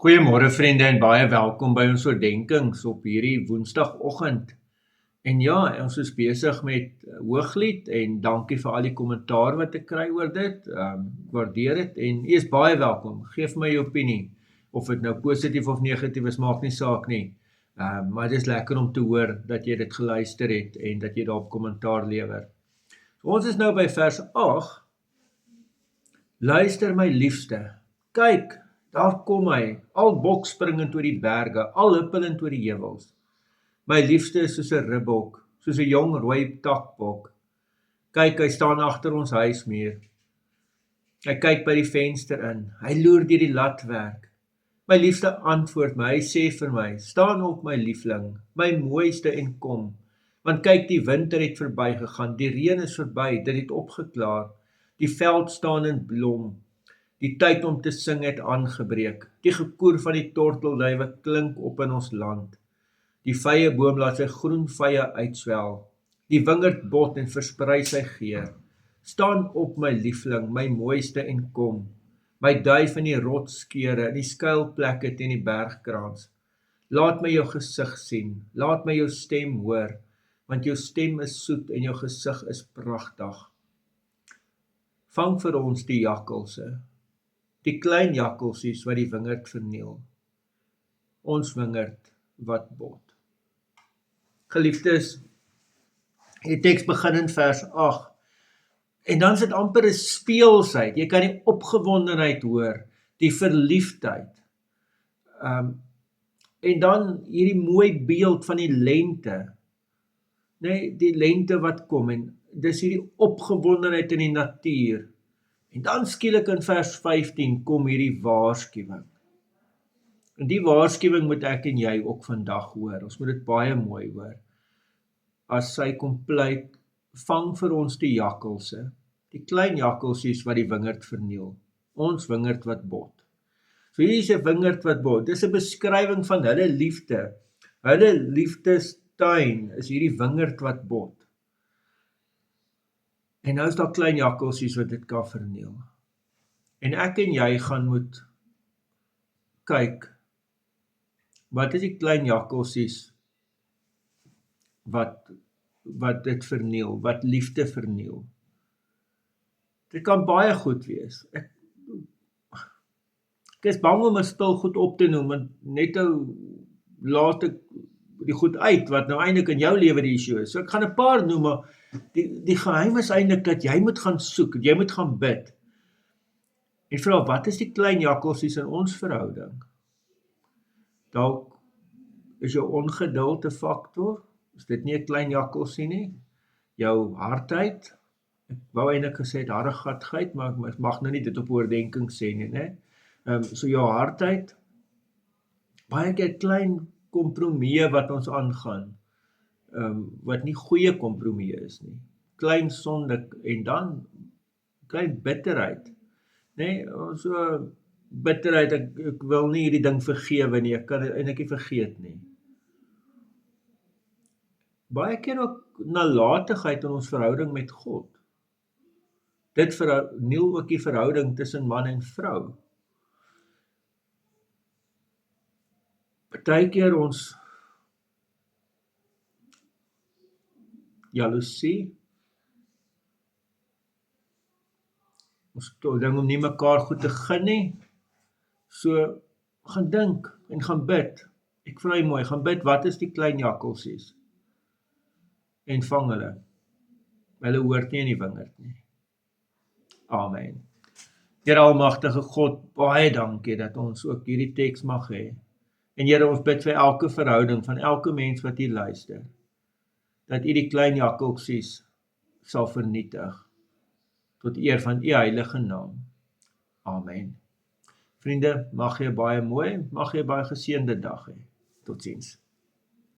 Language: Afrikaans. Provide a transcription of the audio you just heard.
Goeiemôre vriende en baie welkom by ons oordenkings op hierdie Woensdagoggend. En ja, ons is besig met Hooglied en dankie vir al die kommentaar wat ek kry oor dit. Ek waardeer dit en u is baie welkom. Geef my jou opinie. Of dit nou positief of negatief is, maak nie saak nie. Maar dit is lekker om te hoor dat jy dit geluister het en dat jy daarop kommentaar lewer. Ons is nou by vers 8. Luister my liefste, kyk, daar kom hy, al bokspringend oor die berge, al huppelend oor die heuwels. My liefste is soos 'n ribbok, soos 'n jong rooi takbok. Kyk, hy staan agter ons huismuur. Hy kyk by die venster in, hy loer deur die latwerk. My liefste antwoord my, hy sê vir my, staan op my liefling, my mooiste en kom. Want kyk, die winter het verbygegaan, die reën is verby, dit het opgeklaar. Die veld staan in blom. Die tyd om te sing het aangebreek. Die gekoer van die tortelduwe klink op in ons land. Die vyeboom laat sy groen vye uitswel. Die wingerd bot en versprei sy geur. Staan op my liefling, my mooiste en kom. My duif in die rotskeure, in die skuilplekke teen die bergkraans. Laat my jou gesig sien, laat my jou stem hoor, want jou stem is soet en jou gesig is pragtig. Vang vir ons die jakkalse, die klein jakkalsies wat die wingerd verniel. Ons wingerd wat bot. Geliefdes, die teks begin in vers 8. En dan is dit amper 'n speelsheid. Jy kan die opgewondenheid hoor, die verliefdheid. En dan hierdie mooi beeld van die lente. Nee, die lente wat kom en dis hierdie opgewondenheid in die natuur. En dan skielik in vers 15 kom hierdie waarskuwing. En die waarskuwing moet ek en jy ook vandag hoor. Ons moet dit baie mooi hoor. As sy kom pleit, vang vir ons die jakkalse, die klein jakkalsies wat die wingerd verniel. Ons wingerd wat bot. So hier is 'n wingerd wat bot. Dis 'n beskrywing van hulle liefde. Hulle liefdestuin is hierdie wingerd wat bot. En nou is daar klein jakkalsies wat dit kan verniel. En ek en jy gaan moet kyk, wat is die klein jakkalsies wat dit verniel, wat liefde verniel. Dit kan baie goed wees. Ek is bang om 'n stil goed op te noem, want net nou laat ek die goed uit, wat nou eintlik in jou lewe die issue is. So ek gaan 'n paar noem, maar die geheim is eintlik dat jy moet gaan soek, jy moet gaan bid. En vra, wat is die klein jakkalsies in ons verhouding? Dalk is jou ongeduld 'n faktor, is dit nie 'n klein jakkalsie nie? Jou hardheid, ek wou eintlik gesê het harregatheid, maar ek mag nou nie dit op oordenking sê nie, né? So jou hardheid, baie keer klein kompromieë wat ons aangaan, wat nie goeie kompromieë is nie. Klein sonde en dan klein bitterheid, né? So bitterheid, ek wil nie hierdie ding vergewe nie, ek kan dit eintlik nie vergeet nie. Baie keer ook nalatigheid in ons verhouding met God. Dit verniel ook die verhouding tussen man en vrou. Partykeer ons jaloesie, ons ding om nie mekaar goed te gun nie, so gaan dink en gaan bid. Ek vra jy mooi, gaan bid, wat is die klein jakkalsies? En vang hulle. Hulle hoort nie in die wingerd nie. Amen. Here almagtige God, baie dankie dat ons ook hierdie teks mag hê. En Here, ons bid vir elke verhouding van elke mens wat hier luister, dat U die klein jakkalsies sal vernietig, tot eer van U heilige naam. Amen. Vriende, mag jy baie mooi, mag jy baie geseënde dag hê. Totsiens.